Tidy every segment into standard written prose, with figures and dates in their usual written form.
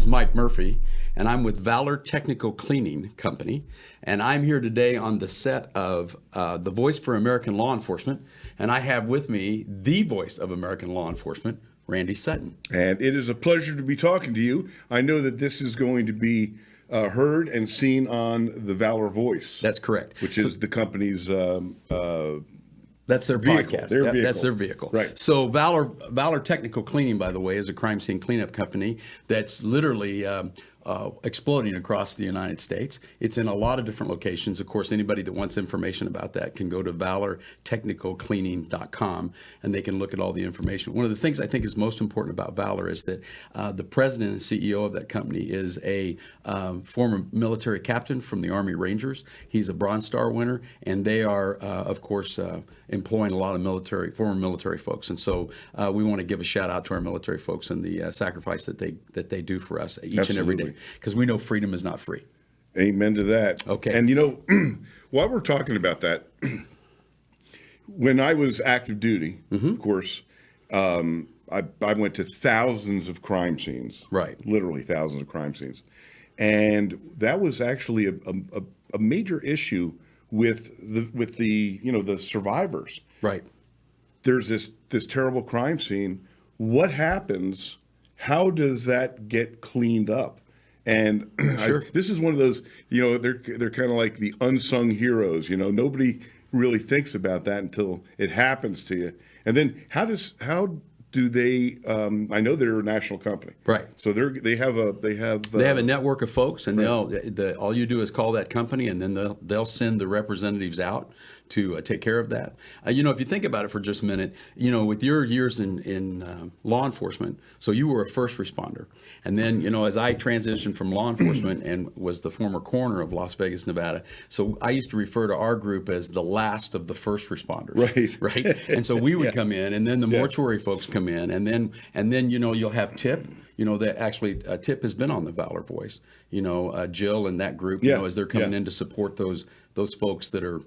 Mike Murphy, and I'm with Valor Technical Cleaning Company, and I'm here today on the set of The Voice for American Law Enforcement, and I have with me the voice of American law enforcement, Randy Sutton. And it is a pleasure to be talking to you. I know that this is going to be heard and seen on the Valor Voice. That's correct. Which is the company's that's their vehicle, podcast. their vehicle. That's their vehicle. Right. So Valor Technical Cleaning, by the way, is a crime scene cleanup company that's literally exploding across the United States. It's in a lot of different locations. Of course, anybody that wants information about that can go to valortechnicalcleaning.com, and they can look at all the information. One of the things I think is most important about Valor is that the president and CEO of that company is a former military captain from the Army Rangers. He's a Bronze Star winner, and they are, of course, employing a lot of former military folks. And so we want to give a shout out to our military folks and the sacrifice that they do for us each and every day, because we know freedom is not free. Amen to that. Okay. And while we're talking about that, when I was active duty, of course, I went to thousands of crime scenes. Right. Literally thousands of crime scenes. And that was actually a major issue with the survivors. Right. There's this terrible crime scene. What happens? How does that get cleaned up? And Sure. this is one of those, they're kind of like the unsung heroes. Nobody really thinks about that until it happens to you. And then how do they? I know they're a national company, right? So they have a network of folks, and right. all you do is call that company, and then they'll send the representatives out to take care of that. If you think about it for just a minute, with your years in law enforcement, so you were a first responder, and then as I transitioned from law enforcement and was the former coroner of Las Vegas, Nevada, so I used to refer to our group as the last of the first responders, right? And so we would come in, and then the mortuary folks come in, and then you'll have TIP. That actually TIP has been on the Valor Voice. Jill and that group, as they're coming in to support those folks that are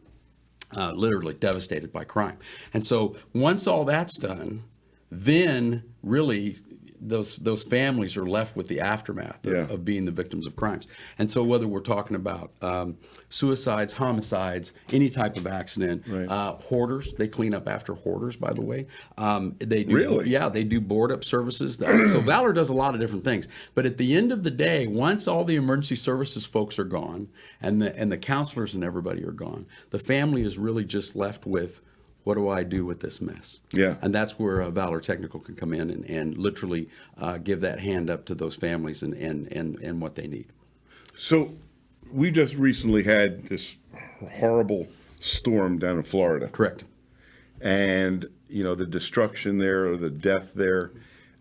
literally devastated by crime. And so once all that's done, then really those families are left with the aftermath of being the victims of crimes. And so whether we're talking about suicides, homicides, any type of accident, right. Hoarders, they clean up after hoarders, by the way. They do, really? Yeah, they do board up services. So Valor does a lot of different things. But at the end of the day, once all the emergency services folks are gone and the counselors and everybody are gone, the family is really just left with, what do I do with this mess? Yeah. And that's where Valor Technical can come in and literally give that hand up to those families and what they need. So we just recently had this horrible storm down in Florida. Correct. And, the destruction there or the death there,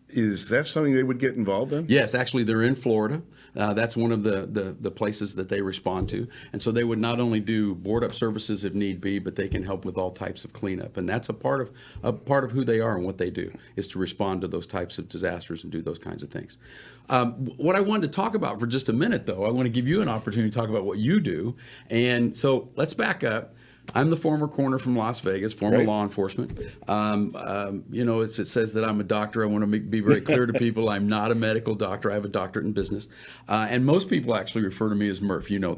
is that something they would get involved in? Yes, actually, they're in Florida. That's one of the places that they respond to. And so they would not only do board up services if need be, but they can help with all types of cleanup. And that's a part of who they are and what they do, is to respond to those types of disasters and do those kinds of things. What I wanted to talk about for just a minute, though, I want to give you an opportunity to talk about what you do. And so let's back up. I'm the former coroner from Las Vegas, former law enforcement. It says that I'm a doctor. I want to be very clear to people. I'm not a medical doctor. I have a doctorate in business. And most people actually refer to me as Murph. You know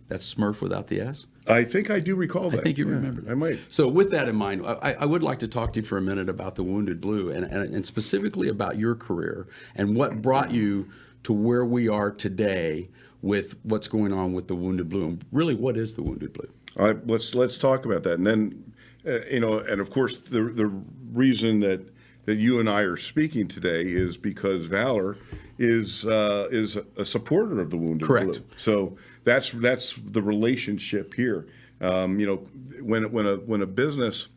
that's Murph without the S? I think I do recall that. I think you remember that. I might. So with that in mind, I would like to talk to you for a minute about the Wounded Blue and specifically about your career and what brought you to where we are today with what's going on with the Wounded Blue. And really, what is the Wounded Blue? Let's talk about that, and then and of course the reason that you and I are speaking today is because Valor is a supporter of the Wounded Correct. Blue. So that's the relationship here. When a business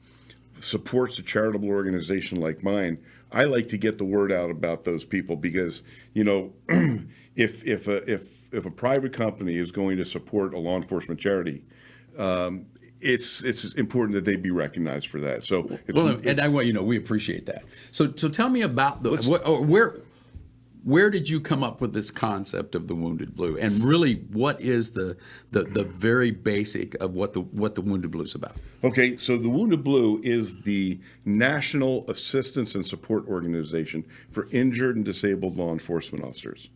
supports a charitable organization like mine, I like to get the word out about those people because if a private company is going to support a law enforcement charity, it's important that they be recognized for that. So and I want we appreciate that. So tell me about where did you come up with this concept of the Wounded Blue, and really what is the very basic of what the Wounded Blue is about? Okay, so the Wounded Blue is the National Assistance and Support Organization for injured and disabled law enforcement officers.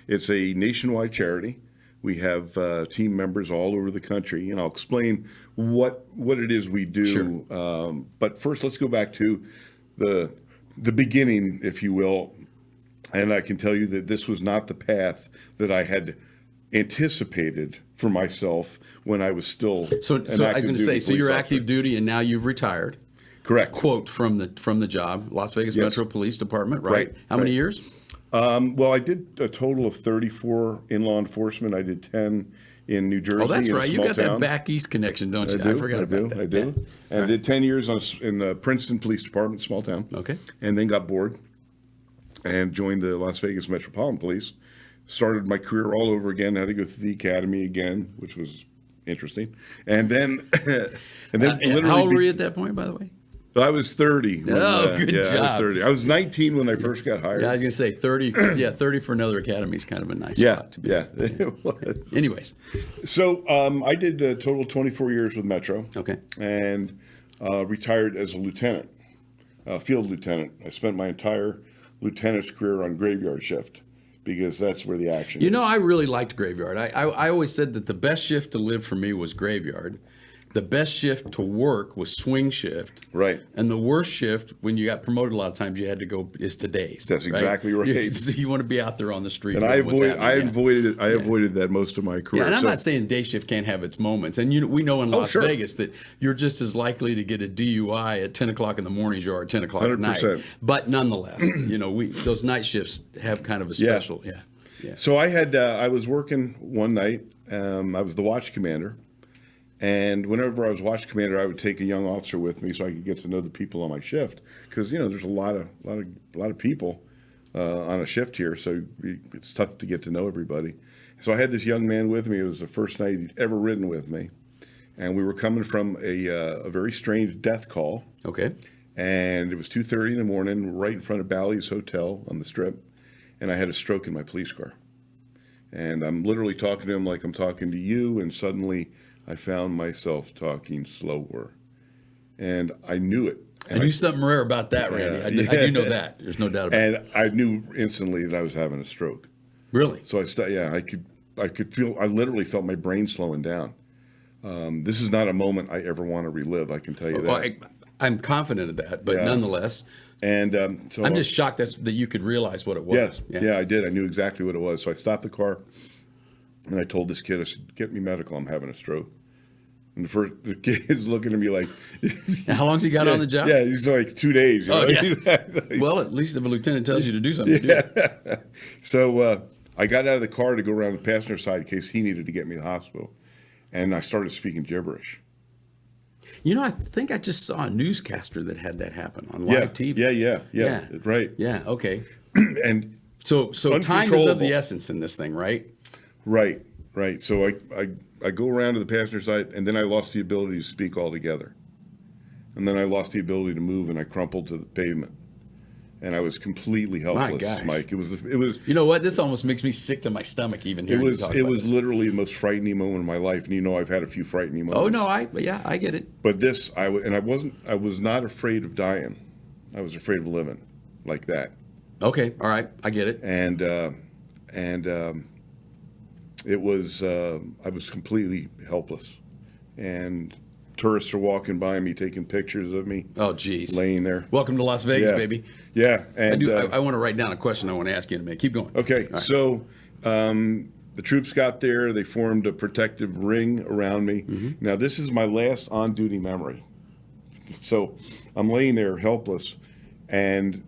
It's a nationwide charity. We have team members all over the country, and I'll explain what it is we do. Sure. But first, let's go back to the beginning, if you will. And I can tell you that this was not the path that I had anticipated for myself when I was still. So I was going to say, so you're active duty, and now you've retired. Correct. Quote from the job, Las Vegas Yes. Metro Police Department, right? Right, How many years? Well, I did a total of 34 in law enforcement. I did 10 in New Jersey. Oh, that's in a right. You small got town. that back east connection, don't you? I forgot about that. I do. Yeah. And I did 10 years in the Princeton Police Department, small town. Okay. And then got bored and joined the Las Vegas Metropolitan Police. Started my career all over again. Had to go through the academy again, which was interesting. And then, literally, How old were you at that point, by the way? I was 30. When, Good yeah, job. I was 30. I was 19 when I first got hired. Yeah, I was going to say 30. Yeah, 30 for another academy is kind of a nice Yeah, spot to be. yeah, it was. Anyways, So I did a total of 24 years with Metro. okay. And retired as a lieutenant, field lieutenant. I spent my entire lieutenant's career on graveyard shift because that's where the action You is. know, I really liked graveyard. I always said that the best shift to live for me was graveyard. The best shift to work was swing shift. Right. And the worst shift, when you got promoted a lot of times, you had to go, is to days. That's exactly right. You want to be out there on the street. And I avoided that most of my career. Yeah, and I'm So- not saying day shift can't have its moments. And we know in Las sure. Vegas that you're just as likely to get a DUI at 10 o'clock in the morning as you are at 10 o'clock at night. 100%. But nonetheless, those night shifts have kind of a special, yeah. So I was working one night. I was the watch commander. And whenever I was watch commander, I would take a young officer with me so I could get to know the people on my shift. Because there's a lot of people on a shift here, so it's tough to get to know everybody. So I had this young man with me. It was the first night he'd ever ridden with me, and we were coming from a very strange death call. Okay. And it was 2:30 in the morning, right in front of Bally's Hotel on the Strip, and I had a stroke in my police car. And I'm literally talking to him like I'm talking to you, and suddenly I found myself talking slower, and I knew it. I knew something rare about that, Randy. I do know that. There's no doubt about it. And I knew instantly that I was having a stroke. Really? So I could feel. I literally felt my brain slowing down. This is not a moment I ever want to relive. I can tell you that. Well, I'm confident of that, but nonetheless, And so I'm just shocked that you could realize what it was. Yes, yeah, I did. I knew exactly what it was. So I stopped the car, and I told this kid, I said, "Get me medical. I'm having a stroke." And the kid's looking at me like, And how long did you got on the job? Yeah, he's like 2 days. You know? Yeah. Well, at least if a lieutenant tells you to do something, do it. So I got out of the car to go around the passenger side in case he needed to get me to the hospital, and I started speaking gibberish. I think I just saw a newscaster that had that happen on live TV. Yeah, right. Yeah, okay. And So time is of Uncontrollable. the essence in this thing, right? right. So I go around to the passenger side, and then I lost the ability to speak altogether. And then I lost the ability to move, and I crumpled to the pavement. And I was completely helpless, gosh. Mike. It was. You know what? This almost makes me sick to my stomach even hearing you talk about this. Literally the most frightening moment of my life. And I've had a few frightening moments. Oh no, I get it. But this, I was not afraid of dying. I was afraid of living like that. Okay, all right, I get it. And it was, I was completely helpless. And tourists are walking by me, taking pictures of me. Oh, geez. Laying there. Welcome to Las Vegas, Yeah. baby. Yeah. And I want to write down a question I want to ask you in a minute. Keep going. okay, All right. so the troops got there. They formed a protective ring around me. Mm-hmm. Now, this is my last on-duty memory. So I'm laying there helpless, and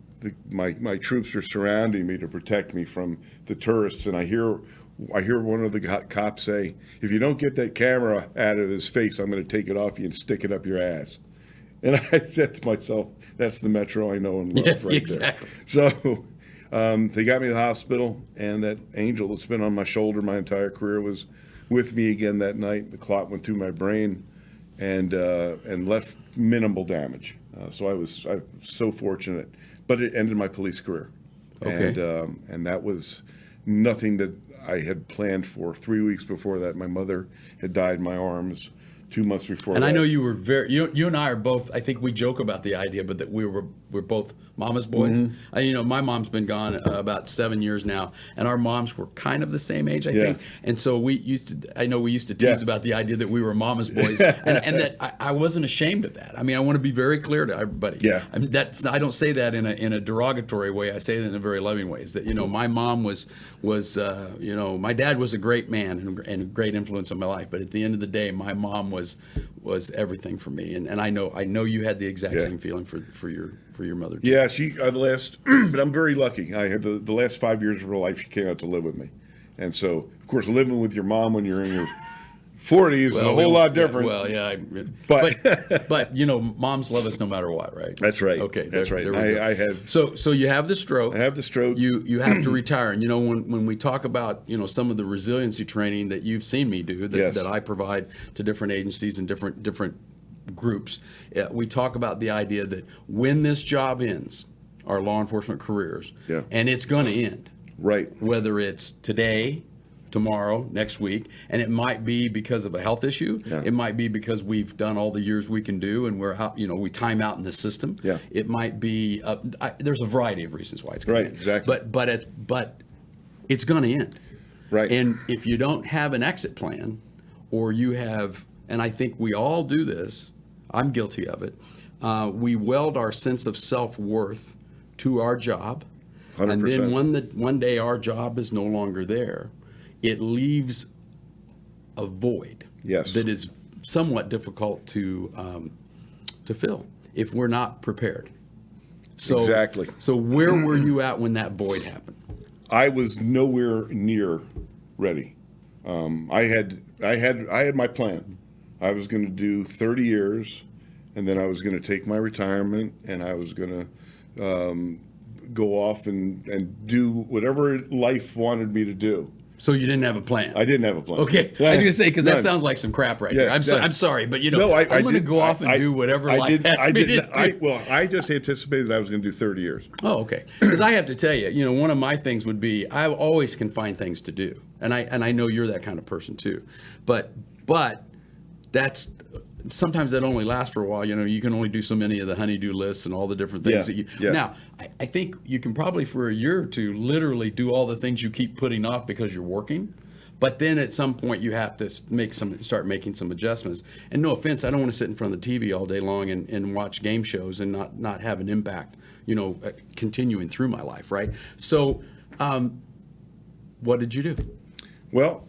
my troops are surrounding me to protect me from the tourists. And I hear one of the cops say, "If you don't get that camera out of his face, I'm going to take it off you and stick it up your ass." And I said to myself, "That's the Metro I know and love right exactly. there." So they got me to the hospital, and that angel that's been on my shoulder my entire career was with me again that night. The clot went through my brain and left minimal damage. So I was so fortunate, but it ended my police career. Okay. And that was nothing that I had planned for. 3 weeks before that, my mother had died in my arms. 2 months before. And that. I know you were you and I are both, I think we joke about the idea, but that we're both mama's boys. My mom's been gone about 7 years now, and our moms were kind of the same age, I think. And so we used to tease about the idea that we were mama's boys, and that I wasn't ashamed of that. I mean, I want to be very clear to everybody. Yeah. I mean, I don't say that in a derogatory way. I say that in a very loving way. Is that my mom was my dad was a great man and a great influence on my life, but at the end of the day, my mom was everything for me, and I know you had the exact same feeling for your mother too. Yeah, she the last, but I'm very lucky. I had the last 5 years of her life. She came out to live with me, and so of course living with your mom when you're in your 40s is a whole lot different. But moms love us no matter what, right? That's right. Okay, that's right. I have. So you have the stroke. I have the stroke. You have to retire, and when we talk about some of the resiliency training that you've seen me do that I provide to different agencies and different groups, we talk about the idea that when this job ends, our law enforcement careers, and it's going to end, right? Whether it's today, tomorrow, next week, and it might be because of a health issue. It might be because we've done all the years we can do, and we time out in the system. It might be there's a variety of reasons why it's going to end. Exactly. But it's going to end. Right. And if you don't have an exit plan, or you have, and I think we all do this, I'm guilty of it. We weld our sense of self-worth to our job, 100%. and then one day our job is no longer there. It leaves a void that is somewhat difficult to fill if we're not prepared. So, exactly. So where were you at when that void happened? I was nowhere near ready. I had my plan. I was going to do 30 years, and then I was going to take my retirement, and I was going to go off and do whatever life wanted me to do. So you didn't have a plan? I didn't have a plan. Okay. I was going to say, because that sounds like some crap right there. I'm sorry, but I'm going to go off and do whatever life has me to do. I just anticipated I was going to do 30 years. Oh, okay. Because I have to tell you, one of my things would be I always can find things to do. And I know you're that kind of person too. But that's sometimes that only lasts for a while. You can only do so many of the honey-do lists and all the different things that you. Now, I think you can probably for a year or two literally do all the things you keep putting off because you're working. But then at some point you have to start making some adjustments. And no offense, I don't want to sit in front of the TV all day long and watch game shows and not have an impact, continuing through my life, right? So, what did you do? Well,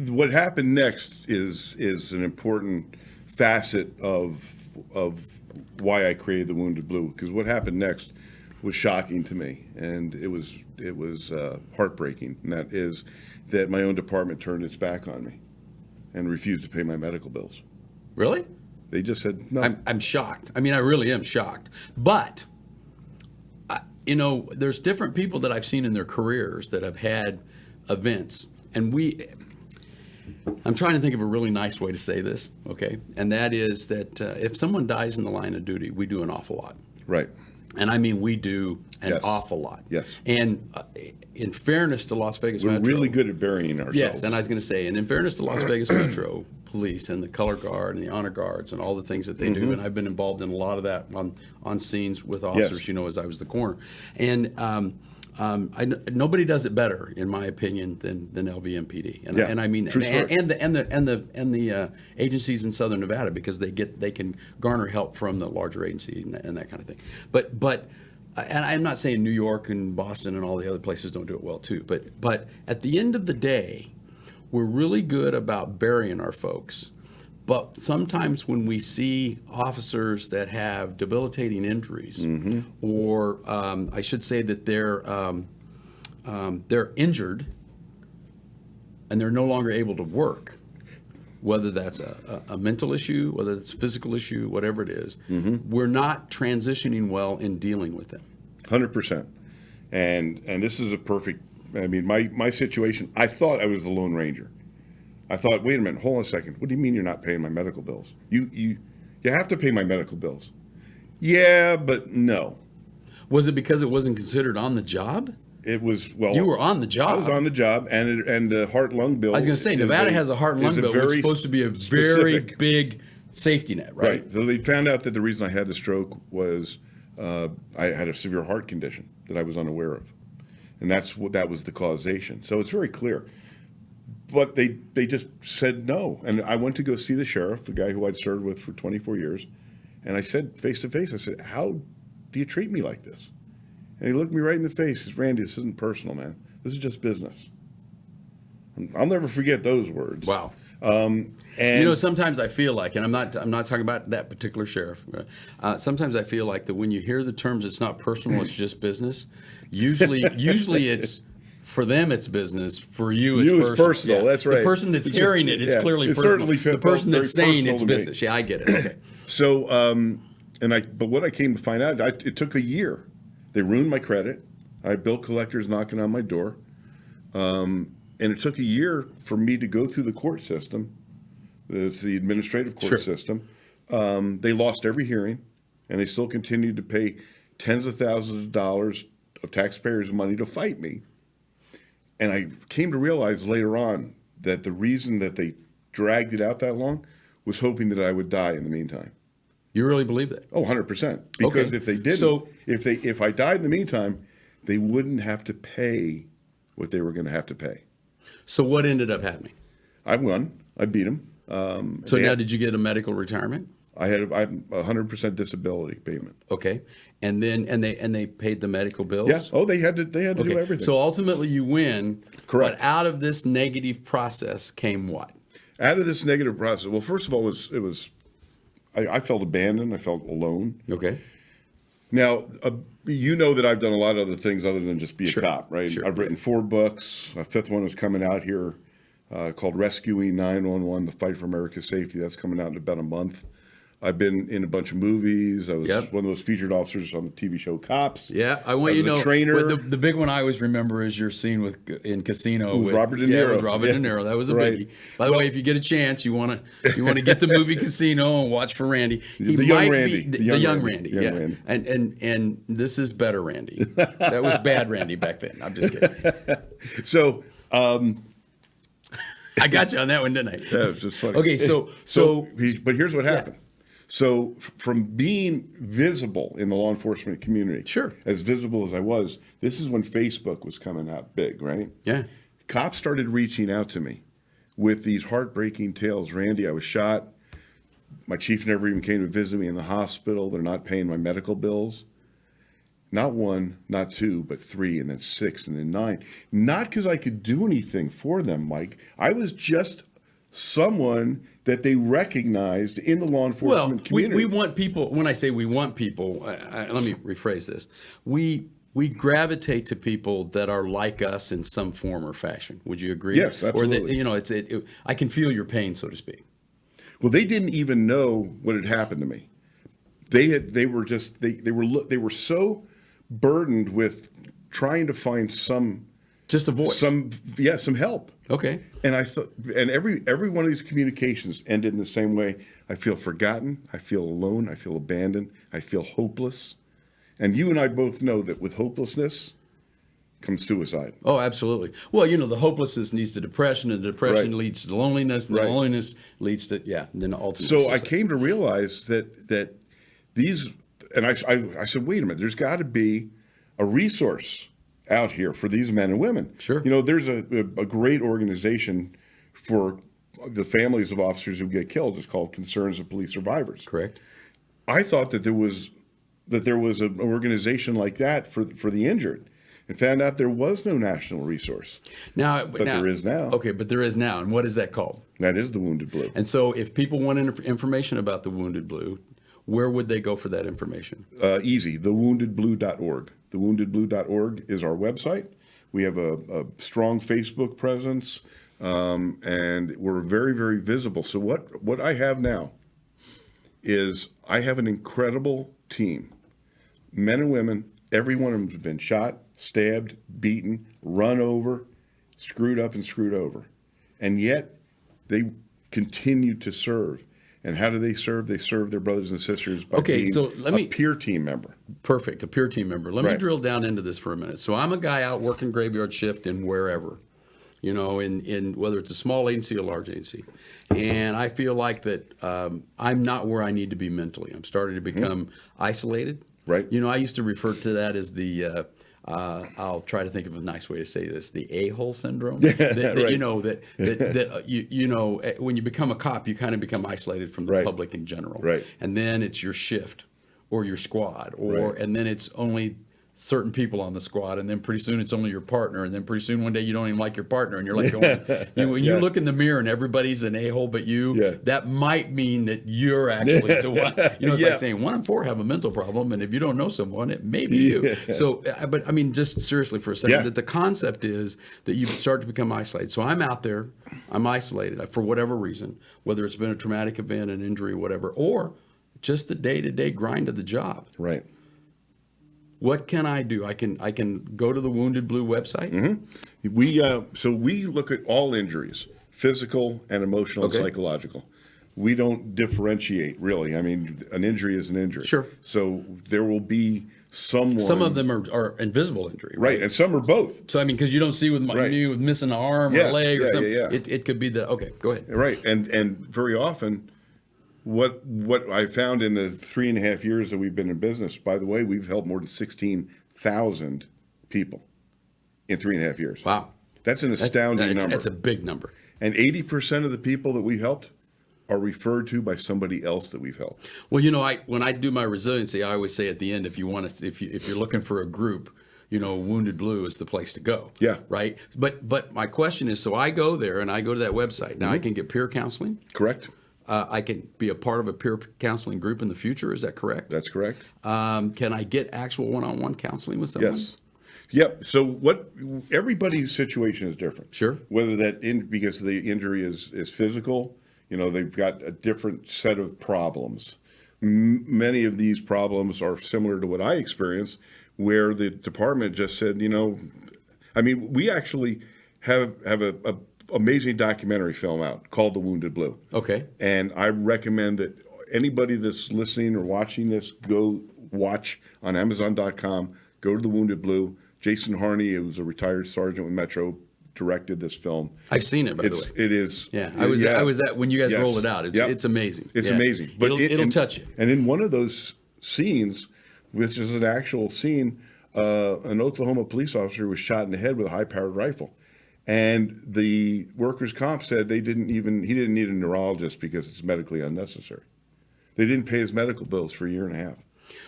what happened next is an important facet of why I created the Wounded Blue. Because what happened next was shocking to me, and it was heartbreaking. And that is that my own department turned its back on me and refused to pay my medical bills. Really? They just said no. I'm shocked. I mean, I really am shocked. But there's different people that I've seen in their careers that have had events, and I'm trying to think of a really nice way to say this, okay? And that is that if someone dies in the line of duty, we do an awful lot. Right. And I mean, we do an awful lot. Yes. And in fairness to Las Vegas Metro. We're really good at burying ourselves. Yes, and I was going to say, and in fairness to Las Vegas Metro Police and the Color Guard and the Honor Guards and all the things that they do, and I've been involved in a lot of that on scenes with officers, as I was the coroner. And nobody does it better, in my opinion, than LVMPD, and I mean, and the agencies in Southern Nevada, because they can garner help from the larger agency and that kind of thing. But and I'm not saying New York and Boston and all the other places don't do it well too. But at the end of the day, we're really good about burying our folks. But sometimes when we see officers that have debilitating injuries, or I should say that they're injured and they're no longer able to work, whether that's a mental issue, whether it's a physical issue, whatever it is, we're not transitioning well in dealing with them. 100%. And this is a perfect, I mean, my situation, I thought I was the Lone Ranger. I thought, wait a minute, hold on a second. What do you mean you're not paying my medical bills? You have to pay my medical bills. Yeah, but no. Was it because it wasn't considered on the job? It was, well, You were on the job. I was on the job, and the heart-lung bill. I was going to say, Nevada has a heart and lung bill, which is supposed to be a very big safety net, right? Right. So they found out that the reason I had the stroke was I had a severe heart condition that I was unaware of, and that was the causation. So it's very clear. But they just said no, and I went to go see the sheriff, the guy who I'd served with for 24 years, and I said face to face, I said, "How do you treat me like this?" And he looked me right in the face. He says, "Randy, this isn't personal, man. This is just business." I'll never forget those words. Wow. And Sometimes I feel like, and I'm not talking about that particular sheriff. Sometimes I feel like that when you hear the terms, it's not personal, it's just business. Usually it's for them, it's business. For you, it's personal. Yeah. That's right. The person that's hearing it's clearly personal. The person that's saying it's business. Yeah, I get it. Okay. So, but what I came to find out, it took a year. They ruined my credit. I had bill collectors knocking on my door. And it took a year for me to go through the court system. It's the administrative court system. They lost every hearing, and they still continued to pay tens of thousands of dollars of taxpayers' money to fight me. And I came to realize later on that the reason that they dragged it out that long was hoping that I would die in the meantime. You really believe that? Oh, 100%. Because if they didn't, if I died in the meantime, they wouldn't have to pay what they were going to have to pay. So what ended up happening? I won. I beat them. So now, did you get a medical retirement? I had 100% disability payment. Okay, and they paid the medical bills. Yeah. Oh, they had to do everything. So ultimately, you win. Correct. But out of this negative process came what? Out of this negative process, well, first of all, I felt abandoned. I felt alone. Okay. Now, you know that I've done a lot of other things other than just be a cop, right? Sure. I've written 4 books. A 5th one is coming out here called Rescuing 911, The Fight for America's Safety. That's coming out in about a month. I've been in a bunch of movies. I was one of those featured officers on the TV show Cops. Yeah, I want you to know. Trainer. The big one I always remember is your scene in Casino with Robert De Niro. With Robert De Niro. That was a Right. biggie. By the way, if you get a chance, you want to get the movie Casino and watch for Randy. The young Randy. The young Randy. Yeah. And this is better Randy. That was bad Randy back then. I'm just kidding. So. I got you on that one, didn't I? Yeah, it was just funny. Okay, but here's what happened. So from being visible in the law enforcement community, as visible as I was, this is when Facebook was coming out big, right? Yeah. Cops started reaching out to me with these heartbreaking tales. Randy, I was shot. My chief never even came to visit me in the hospital. They're not paying my medical bills. Not 1, not 2, but 3, and then 6, and then 9. Not because I could do anything for them, Mike. I was just someone that they recognized in the law enforcement community. We want people. When I say we want people, let me rephrase this. We gravitate to people that are like us in some form or fashion. Would you agree? Yes, absolutely. Or that I can feel your pain, so to speak. Well, they didn't even know what had happened to me. They were so burdened with trying to find some a voice, some help. Okay. And I thought, and every one of these communications ended in the same way. I feel forgotten. I feel alone. I feel abandoned. I feel hopeless. And you and I both know that with hopelessness comes suicide. Oh, absolutely. Well, the hopelessness leads to depression, and the depression leads to loneliness, and the loneliness leads to and then ultimately. So suicide. I came to realize that these, and I said, wait a minute, there's got to be a resource out here for these men and women. Sure. There's a great organization for the families of officers who get killed. It's called Concerns of Police Survivors. Correct. I thought that there was an organization like that for the injured, and found out there was no national resource. But there is now. Okay, but there is now. And what is that called? That is the Wounded Blue. And so if people want information about the Wounded Blue, where would they go for that information? Easy, thewoundedblue.org. Thewoundedblue.org is our website. We have a strong Facebook presence, and we're very, very visible. So what I have now is I have an incredible team. Men and women, every one of them has been shot, stabbed, beaten, run over, screwed up and screwed over. And yet they continue to serve. And how do they serve? They serve their brothers and sisters by Okay, being so let a me- peer team member. Perfect, a peer team member. Let me Right. drill down into this for a minute. So I'm a guy out working graveyard shift in wherever, in whether it's a small agency or large agency. And I feel like that I'm not where I need to be mentally. I'm starting to become isolated. Right. I used to refer to that as the, I'll try to think of a nice way to say this, the a-hole syndrome. Yeah, That when you become a cop, you kind of become isolated from the Right. public in general. Right. And then it's your shift or your squad, Right. and then it's only certain people on the squad, and then pretty soon it's only your partner, and then pretty soon one day you don't even like your partner, and you're like going, when you look in the mirror and everybody's an a-hole but you, Yeah. that might mean that you're actually the one. It's Yeah. like saying 1 in 4 have a mental problem, and if you don't know someone, it may be you. Yeah. So, but I mean, just seriously for a second, Yeah. that the concept is that you start to become isolated. So I'm out there, I'm isolated for whatever reason, whether it's been a traumatic event, an injury, whatever, or just the day-to-day grind of the job. Right. What can I do? I can go to the Wounded Blue website. So we look at all injuries, physical and emotional Okay. and psychological. We don't differentiate really. I mean, an injury is an injury. Sure. So there will be someone. Some of them are invisible injury, right, and some are both. So I mean, because you don't see with Right. me with missing an arm or Yeah, a leg or yeah, something. yeah. It could be okay. Go ahead. Right, and very often, what I found in the 3.5 years that we've been in business. By the way, we've helped more than 16,000 people in 3.5 years. Wow, That's an astounding number. That's a big number. And 80% of the people that we helped are referred to by somebody else that we've helped. Well, when I do my resiliency, I always say at the end, if you're looking for a group, Wounded Blue is the place to go. Yeah. Right. But my question is, so I go there and I go to that website. Now I can get peer counseling. Correct? I can be a part of a peer counseling group in the future. Is that correct? That's correct. Can I get actual one-on-one counseling with someone? Yes. Yep. So everybody's situation is different. Sure. Whether because the injury is physical, they've got a different set of problems. Many of these problems are similar to what I experienced, where the department just said, we actually have a amazing documentary film out called The Wounded Blue. Okay. And I recommend that anybody that's listening or watching this go watch on Amazon.com. Go to The Wounded Blue. Jason Harney, who was a retired sergeant with Metro, directed this film. I've seen it, by the way. It is. Yeah, I was at when you guys rolled it out. It's amazing. It's Yeah. amazing. But it'll touch you. And in one of those scenes, which is an actual scene, an Oklahoma police officer was shot in the head with a high-powered rifle. And the workers' comp said he didn't need a neurologist because it's medically unnecessary. They didn't pay his medical bills for 1.5 years.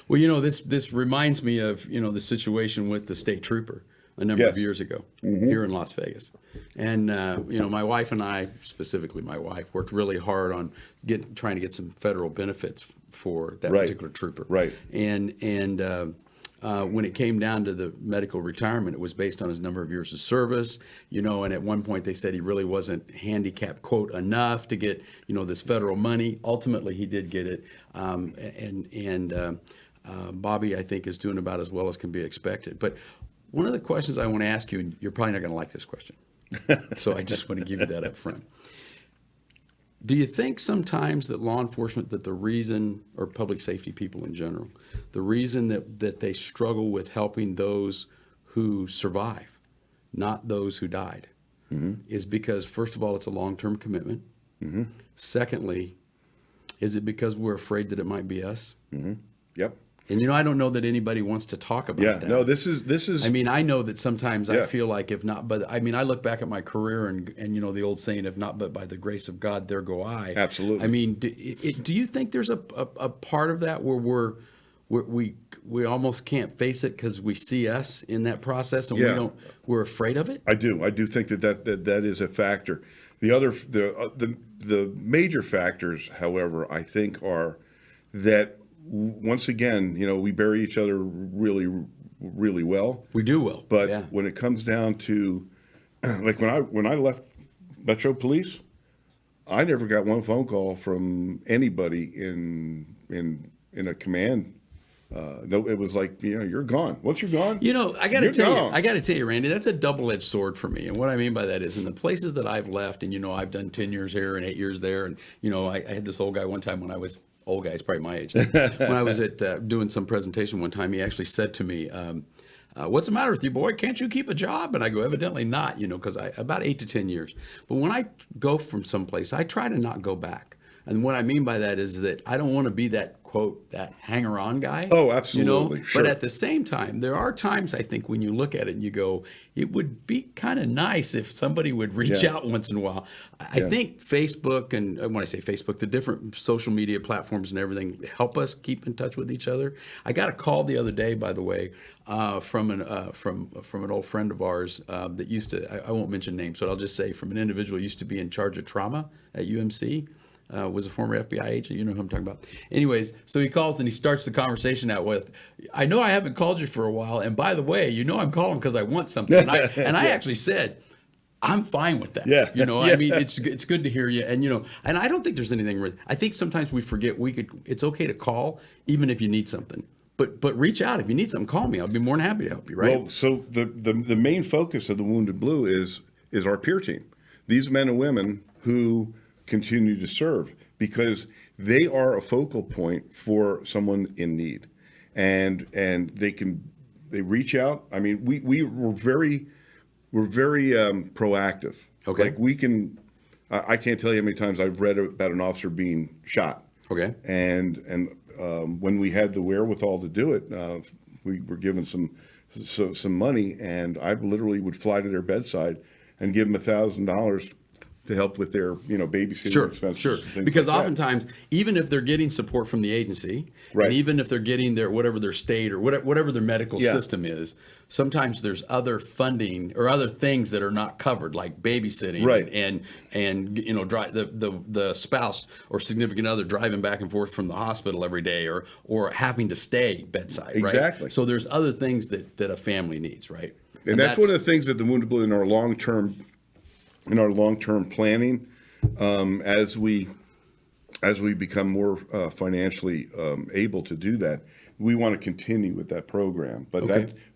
Well, this reminds me of, the situation with the state trooper a number of years ago here in Las Vegas. And, my wife and I, specifically my wife, worked really hard on trying to get some federal benefits for that particular trooper. Right. And when it came down to the medical retirement, it was based on his number of years of service, and at one point they said he really wasn't handicapped, quote, enough to get, this federal money. Ultimately, he did get it. Bobby, I think, is doing about as well as can be expected. But one of the questions I want to ask you, and you're probably not going to like this question, so I just want to give you that up front. Do you think sometimes that law enforcement, that the reason, or public safety people in general, the reason that they struggle with helping those who survive, not those who died, is because, first of all, it's a long-term commitment. Secondly, is it because we're afraid that it might be us? Yep. And I don't know that anybody wants to talk about that. No, this is. I mean, I know that sometimes I feel like if not, but I mean, I look back at my career and the old saying, if not but by the grace of God, there go I. Absolutely. I mean, do you think there's a part of that where we almost can't face it because we see us in that process and we're afraid of it? I do think that is a factor. The major factors, however, I think are that once again, we bury each other really, really well. We do well. But yeah. when it comes down to, like when I left Metro Police, I never got one phone call from anybody in a command no, it was like, you're gone. Once you're gone, I got to gone. tell you, Randy, that's a double-edged sword for me. And what I mean by that is in the places that I've left, and, I've done 10 years here and 8 years there. And, I had this old guy one time when I was, old guy, he's probably my age. When I was at doing some presentation one time, he actually said to me, what's the matter with you, boy? Can't you keep a job? And I go, evidently not, because about 8 to 10 years. But when I go from someplace, I try to not go back. And what I mean by that is that I don't want to be that, quote, that hanger-on guy. Oh, absolutely. Sure. But at the same time, there are times, I think, when you look at it and you go, it would be kind of nice if somebody would reach out once in a while. I think Facebook, and when I say Facebook, the different social media platforms and everything help us keep in touch with each other. I got a call the other day, by the way, from an old friend of ours that used to, I won't mention names, but I'll just say from an individual who used to be in charge of trauma at UMC. Was a former FBI agent. You know who I'm talking about. Anyways, so he calls and he starts the conversation out with, I know I haven't called you for a while. And by the way, I'm calling because I want something. And I actually said, I'm fine with that. Yeah. I mean, it's good to hear you. And, and I don't think there's anything, I think sometimes we forget it's okay to call even if you need something. But reach out. If you need something, call me. I'll be more than happy to help you, right? Well, so the main focus of the Wounded Blue is our peer team. These men and women who continue to serve because they are a focal point for someone in need, and they reach out. I mean, we're very proactive. Okay. Like we can, I can't tell you how many times I've read about an officer being shot. Okay. And when we had the wherewithal to do it, we were given some money, and I literally would fly to their bedside and give them $1,000 to help with their, babysitting expenses. Sure. Because oftentimes, even if they're getting support from the agency, and even if they're getting whatever their state or whatever their medical system is, sometimes there's other funding or other things that are not covered, like babysitting, and the spouse or significant other driving back and forth from the hospital every day, or having to stay bedside. Exactly. Right? So there's other things that a family needs, right? And that's one of the things that the Wounded Blue in our long-term planning, as we become more financially able to do that, we want to continue with that program. But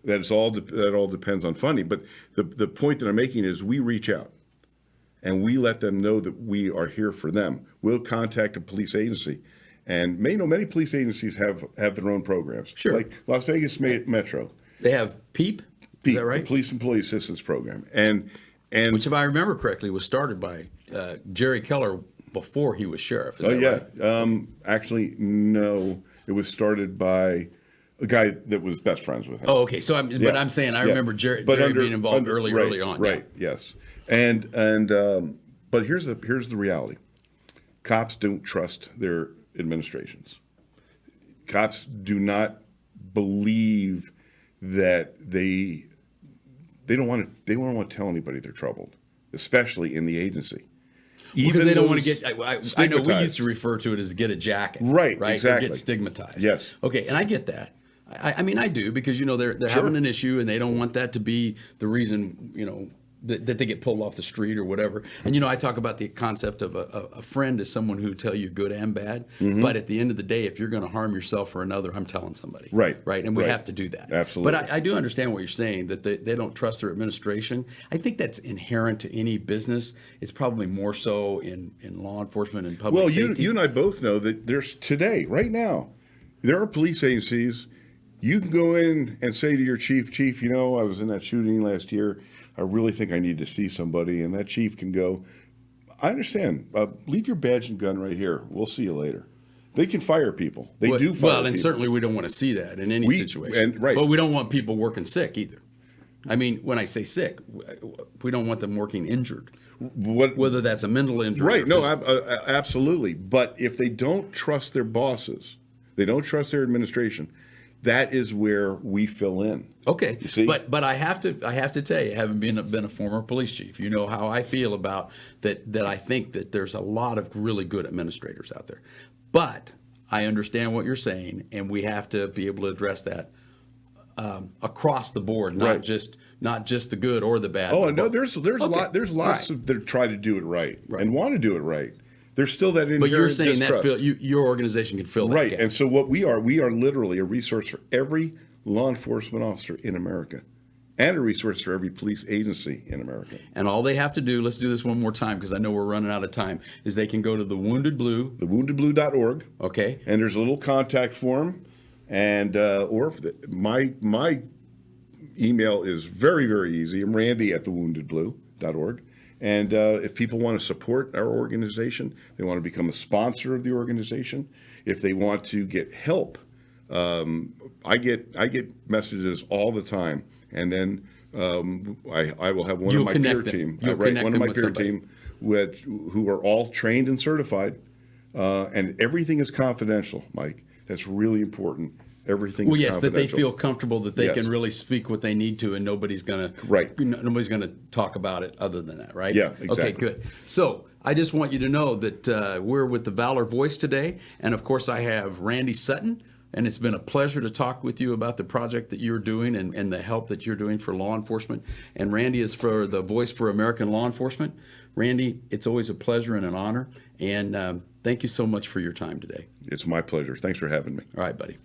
that all depends on funding. But the point that I'm making is we reach out and we let them know that we are here for them. We'll contact a police agency, and many police agencies have their own programs. Sure. Like Las Vegas Metro. They have PEEP. Is that right? The Police Employee Assistance Program, and which, if I remember correctly, was started by Jerry Keller before he was sheriff. Is that right? Actually, no. It was started by a guy that was best friends with him. Oh, okay. So, but I'm saying I remember Jerry being involved early on. Right. Yeah. Yes. And but here's the reality. Cops don't trust their administrations. Cops do not believe that they don't want to tell anybody they're troubled, especially in the agency. Because they don't want to get. I know we used to refer to it as get a jacket, right? Exactly. Or get stigmatized. Yes. Okay, and I get that. I mean, I do, because they're having an issue and they don't want that to be the reason that they get pulled off the street or whatever. And I talk about the concept of a friend is someone who tell you good and bad. Mm-hmm. But at the end of the day, if you're going to harm yourself or another, I'm telling somebody. Right. And we have to do that. Absolutely. But I do understand what you're saying, that they don't trust their administration. I think that's inherent to any business. It's probably more so in law enforcement and public safety. Well, you and I both know that there's today, right now, there are police agencies. You can go in and say to your chief, I was in that shooting last year. I really think I need to see somebody. And that chief can go, I understand. Leave your badge and gun right here. We'll see you later. They can fire people. They do fire people. Well, and certainly we don't want to see that in any situation. But we don't want people working sick either. I mean, when I say sick, we don't want them working injured. Whether that's a mental injury. Right. No, absolutely. But if they don't trust their bosses, they don't trust their administration, that is where we fill in. Okay, but I have to tell you, having been a former police chief, you know how I feel about that. That I think that there's a lot of really good administrators out there, but I understand what you're saying, and we have to be able to address that across the board, not just the good or the bad. Oh no, there's lots that try to do it right and want to do it right. there's still that inherent But you're saying distrust. your organization can fill that Right. gap. And so what we are literally a resource for every law enforcement officer in America and a resource for every police agency in America. And all they have to do, let's do this one more time because I know we're running out of time, is they can go to the Wounded Blue. TheWoundedBlue.org. Okay. And there's a little contact form. And or my email is very, very easy. I'm Randy at thewoundedblue.org. And if people want to support our organization, they want to become a sponsor of the organization, if they want to get help, I get messages all the time, and then I will have one of my peer team. I write one of my peer team who are all trained and certified, and everything is confidential, Mike. That's really important. Everything. Well, is yes, that they confidential. feel comfortable that they Yes. can really speak what they need to, and nobody's gonna Nobody's gonna talk about it other than that, right? Yeah, exactly. Okay, good. So I just want you to know that we're with the Valor Voice today, and of course I have Randy Sutton, and it's been a pleasure to talk with you about the project that you're doing and the help that you're doing for law enforcement. And Randy is for the Voice for American Law Enforcement. Randy, it's always a pleasure and an honor, and thank you so much for your time today. It's my pleasure. Thanks for having me. All right, buddy.